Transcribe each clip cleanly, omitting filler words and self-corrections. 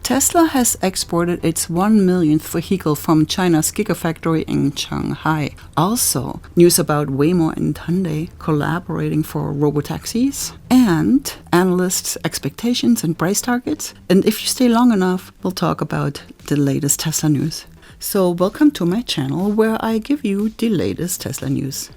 Tesla has exported its 1 millionth vehicle from China's Gigafactory in Shanghai. Also, news about Waymo and Hyundai collaborating for RoboTaxis, and analysts' expectations and price targets. And if you stay long enough, we'll talk about the latest Tesla news. So welcome to my channel where I give you the latest Tesla news.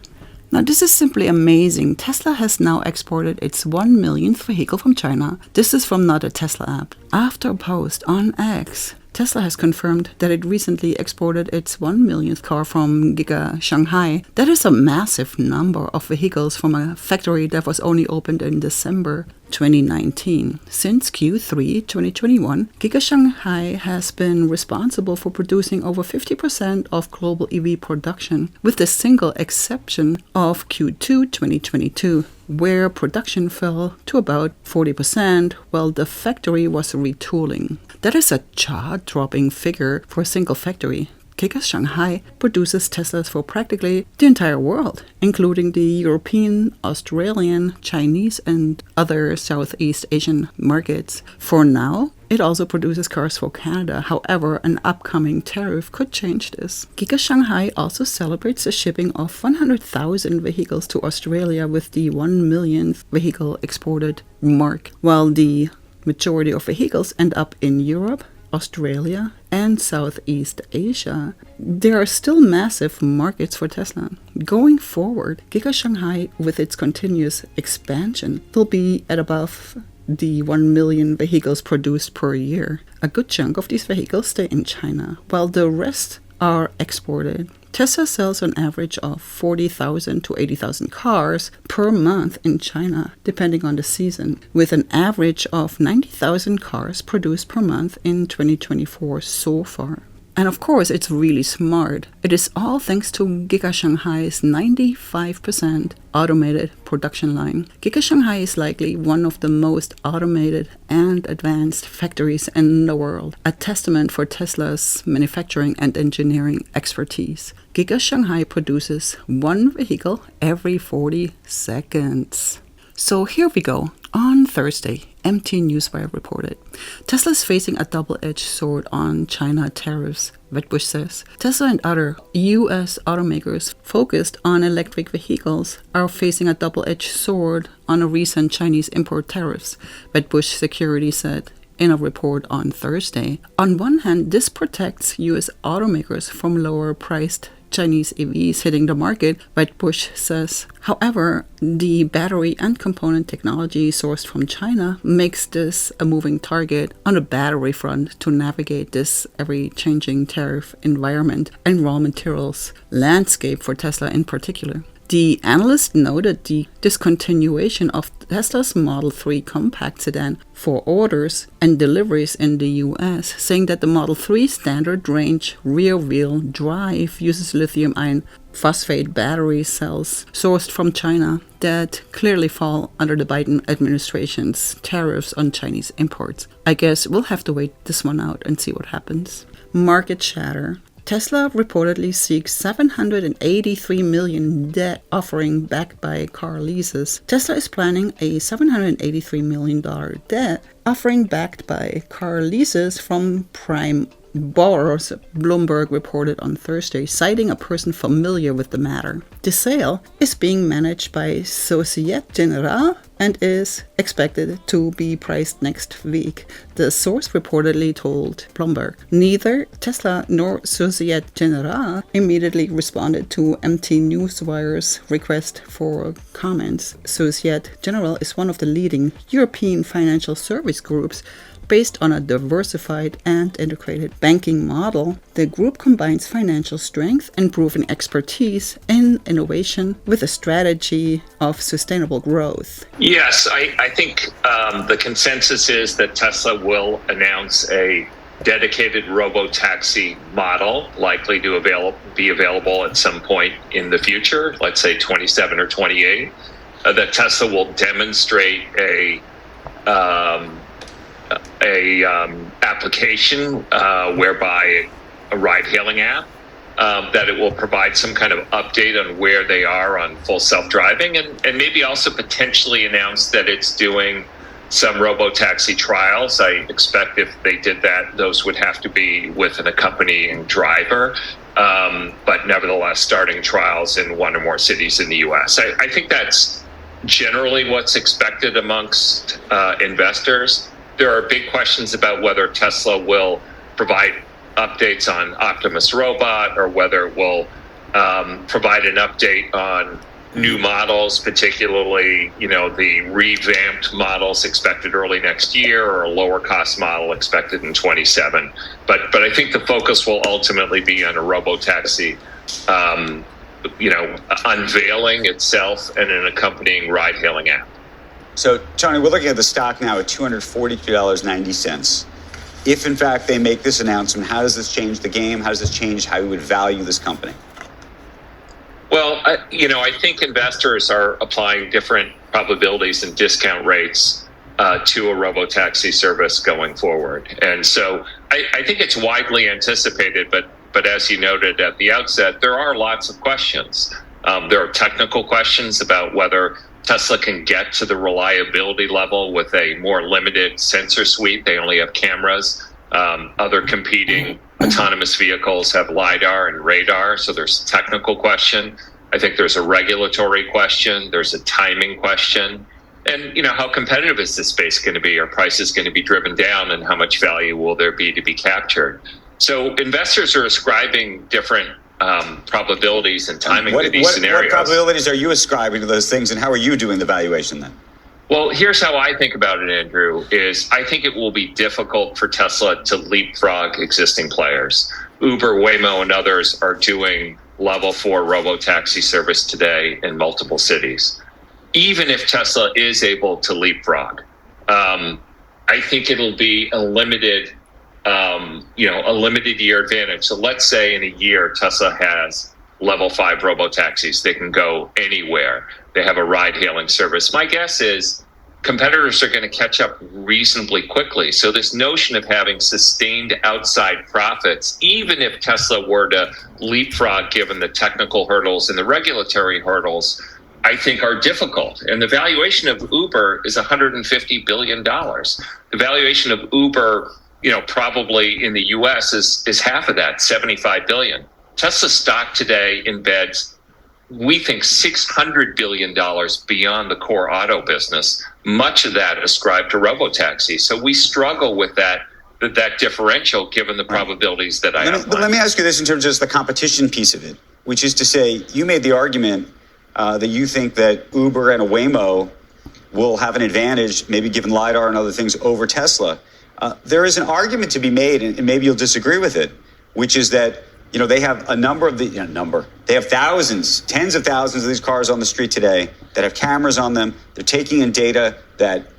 Now this is simply amazing. Tesla has now exported its 1 millionth vehicle from China. This is from not a Tesla app. After a post on X, Tesla has confirmed that it recently exported its 1 millionth car from Giga Shanghai. That is a massive number of vehicles from a factory that was only opened in December 2019. Since Q3 2021, Giga Shanghai has been responsible for producing over 50% of global EV production, with the single exception of Q2 2022, where production fell to about 40% while the factory was retooling. That is a jaw-dropping figure for a single factory. Giga Shanghai produces Teslas for practically the entire world, including the European, Australian, Chinese, and other Southeast Asian markets. For now, it also produces cars for Canada. However, an upcoming tariff could change this. Giga Shanghai also celebrates the shipping of 100,000 vehicles to Australia with the 1 millionth vehicle exported mark, while the majority of vehicles end up in Europe, Australia, and Southeast Asia. There are still massive markets for Tesla. Going forward, Giga Shanghai, with its continuous expansion, will be at above the 1 million vehicles produced per year. A good chunk of these vehicles stay in China, while the rest are exported. Tesla sells an average of 40,000 to 80,000 cars per month in China, depending on the season, with an average of 90,000 cars produced per month in 2024 so far. And of course, it's really smart. It is all thanks to Giga Shanghai's 95% automated production line. Giga Shanghai is likely one of the most automated and advanced factories in the world, a testament for Tesla's manufacturing and engineering expertise. Giga Shanghai produces one vehicle every 40 seconds. So here we go. On Thursday, MT Newswire reported, Tesla is facing a double-edged sword on China tariffs, Wedbush says. Tesla and other U.S. automakers focused on electric vehicles are facing a double-edged sword on a recent Chinese import tariffs, Wedbush Security said in a report on Thursday. On one hand, this protects U.S. automakers from lower-priced Chinese EVs hitting the market, Wedbush says. However, the battery and component technology sourced from China makes this a moving target on the battery front to navigate this ever-changing tariff environment and raw materials landscape for Tesla in particular. The analyst noted the discontinuation of Tesla's Model 3 compact sedan for orders and deliveries in the US, saying that the Model 3 standard range rear-wheel drive uses lithium iron phosphate battery cells sourced from China that clearly fall under the Biden administration's tariffs on Chinese imports. I guess we'll have to wait this one out and see what happens. Market chatter. Tesla reportedly seeks $783 million debt offering backed by car leases. Tesla is planning a $783 million debt offering backed by car leases from prime borrowers, Bloomberg reported on Thursday, citing a person familiar with the matter. The sale is being managed by Société Générale and is expected to be priced next week, the source reportedly told Bloomberg. Neither Tesla nor Société Générale immediately responded to MT Newswire's request for comments. Société Générale is one of the leading European financial service groups. Based on a diversified and integrated banking model, the group combines financial strength and proven expertise in innovation with a strategy of sustainable growth. Yes, I think the consensus is that Tesla will announce a dedicated RoboTaxi model, likely to be available at some point in the future, let's say 27 or 28, that Tesla will demonstrate a application whereby a ride-hailing app, that it will provide some kind of update on where they are on full self-driving, and maybe also potentially announce that it's doing some RoboTaxi trials. I expect if they did that, those would have to be with an accompanying driver. But nevertheless, starting trials in one or more cities in the U.S. I think that's generally what's expected amongst investors. There are big questions about whether Tesla will provide updates on Optimus Robot or whether it will provide an update on new models, particularly, the revamped models expected early next year or a lower cost model expected in 27. But I think the focus will ultimately be on a RoboTaxi, unveiling itself and an accompanying ride-hailing app. So, Tony, we're looking at the stock now at $242.90. If, in fact, they make this announcement, how does this change the game? How does this change how you would value this company? Well, I think investors are applying different probabilities and discount rates to a RoboTaxi service going forward. And so I think it's widely anticipated, but as you noted at the outset, there are lots of questions. There are technical questions about whether Tesla can get to the reliability level with a more limited sensor suite. They only have cameras. Other competing autonomous vehicles have LiDAR and radar, so there's a technical question. I think there's a regulatory question. There's a timing question. And, how competitive is this space going to be? Are prices going to be driven down, and how much value will there be to be captured? So investors are ascribing different probabilities and timing to these scenarios. What probabilities are you ascribing to those things, and how are you doing the valuation then? Well, here's how I think about it, Andrew, is I think it will be difficult for Tesla to leapfrog existing players. Uber, Waymo, and others are doing level 4 RoboTaxi service today in multiple cities. Even if Tesla is able to leapfrog, I think it'll be a limited year advantage. So let's say in a year, Tesla has level 5 RoboTaxis. They can go anywhere. They have a ride-hailing service. My guess is competitors are going to catch up reasonably quickly. So this notion of having sustained outside profits, even if Tesla were to leapfrog given the technical hurdles and the regulatory hurdles, I think are difficult. And the valuation of Uber is $150 billion. The valuation of Uber, probably in the US is half of that, $75 billion. Tesla stock today embeds, we think, $600 billion beyond the core auto business, much of that ascribed to RoboTaxi. So we struggle with that differential given the probabilities that I outlined. Let me ask you this in terms of just the competition piece of it, which is to say, you made the argument that you think that Uber and a Waymo will have an advantage, maybe given LiDAR and other things, over Tesla. There is an argument to be made, and maybe you'll disagree with it, which is that they have a number of they have thousands, tens of thousands of these cars on the street today that have cameras on them. They're taking in data that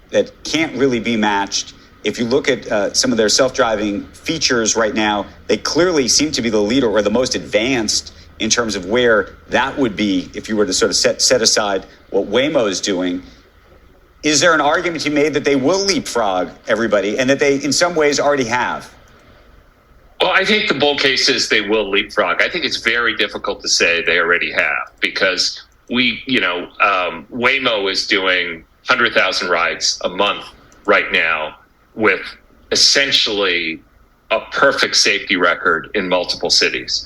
can't really be matched. If you look at some of their self-driving features right now, they clearly seem to be the leader or the most advanced in terms of where that would be if you were to sort of set aside what Waymo is doing. Is there an argument to be made that they will leapfrog everybody and that they in some ways already have? Well, I think the bull case is they will leapfrog. I think it's very difficult to say they already have because Waymo is doing 100,000 rides a month right now with essentially a perfect safety record in multiple cities.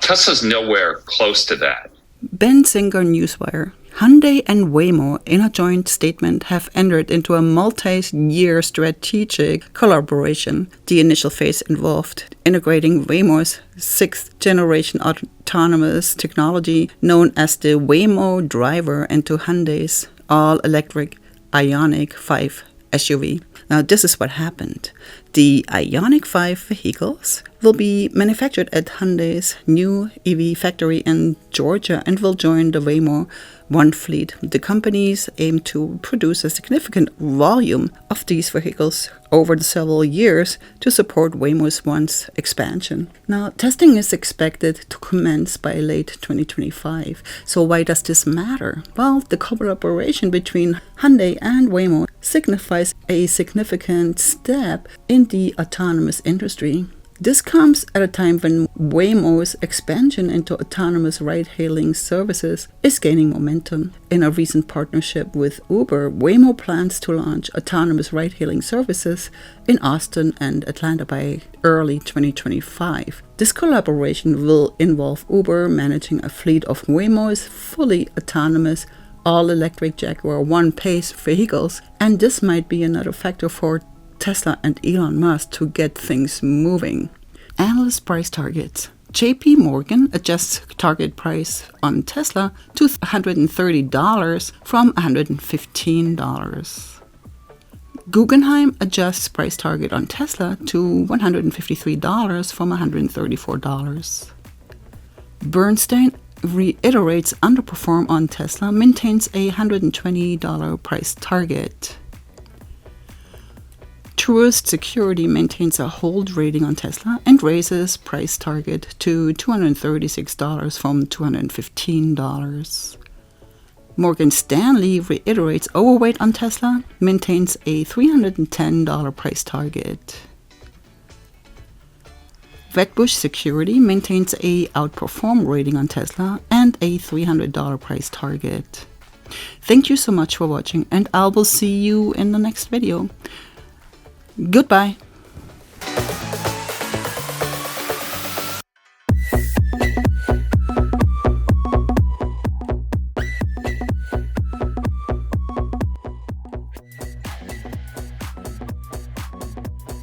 Tesla's nowhere close to that. Ben Singer, Newswire. Hyundai and Waymo, in a joint statement, have entered into a multi-year strategic collaboration. The initial phase involved integrating Waymo's sixth-generation autonomous technology, known as the Waymo Driver, into Hyundai's all-electric Ioniq 5 SUV. Now, this is what happened. The Ioniq 5 vehicles will be manufactured at Hyundai's new EV factory in Georgia and will join the Waymo One fleet. The companies aim to produce a significant volume of these vehicles over the several years to support Waymo's One's expansion. Now, testing is expected to commence by late 2025. So why does this matter? Well, the collaboration between Hyundai and Waymo signifies a significant step in the autonomous industry. This comes at a time when Waymo's expansion into autonomous ride-hailing services is gaining momentum. In a recent partnership with Uber, Waymo plans to launch autonomous ride-hailing services in Austin and Atlanta by early 2025. This collaboration will involve Uber managing a fleet of Waymo's fully autonomous all-electric Jaguar One Pace vehicles, and this might be another factor for Tesla and Elon Musk to get things moving. Analyst price targets. JP Morgan adjusts target price on Tesla to $130 from $115. Guggenheim adjusts price target on Tesla to $153 from $134. Bernstein reiterates underperform on Tesla, maintains a $120 price target. Truist Security maintains a hold rating on Tesla and raises price target to $236 from $215. Morgan Stanley reiterates overweight on Tesla, maintains a $310 price target. Wedbush Security maintains a outperform rating on Tesla and a $300 price target. Thank you so much for watching, and I will see you in the next video. Goodbye.